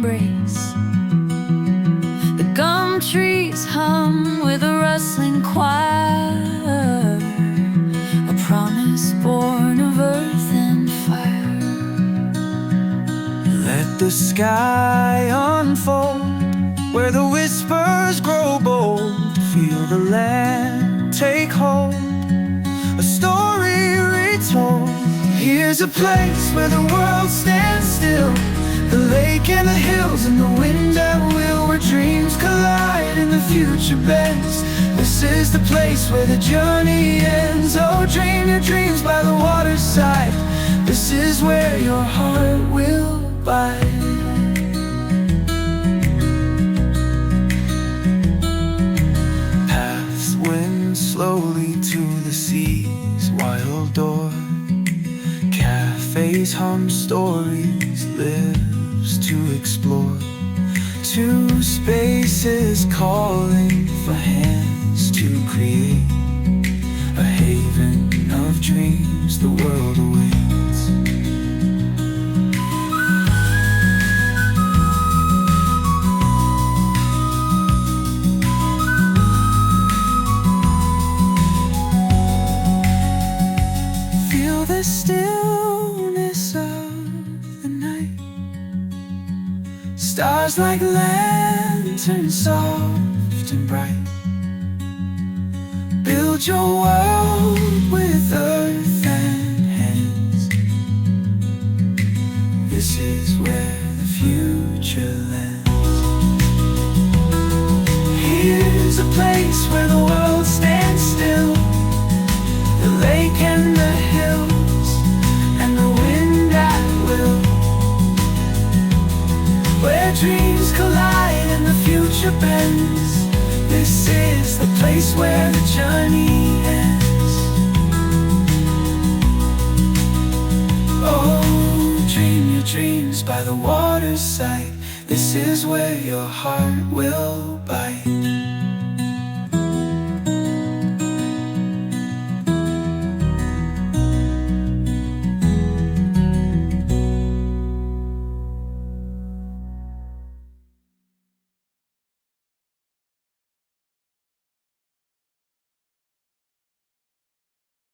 embrace. The gum trees hum with a rustling choir, a promise born of earth and fire. Let the sky unfold where the whispers grow bold. Feel the land take hold, a story retold. Here's a place where the world stands still, the lake and the hills and the wind at will, where dreams collide and the future bends. This is the place where the journey ends. Oh, dream your dreams by the waterside. This is where your heart will bide. Paths wind slowly to the sea's wild door. Cafés hum stories, lives to explore. Two spaces calling for hands to create a haven of dreams the world awaits. Feel the stillness of the night, stars like lanterns soft and bright. Build your world with earth and hands. This is where the future lands. Here's a place where the world stands still, the lake and the hills and the wind at will, where dreams collide and the future bends. This is the place where the journey ends. Oh, dream your dreams by the waterside. This is where your heart will bite.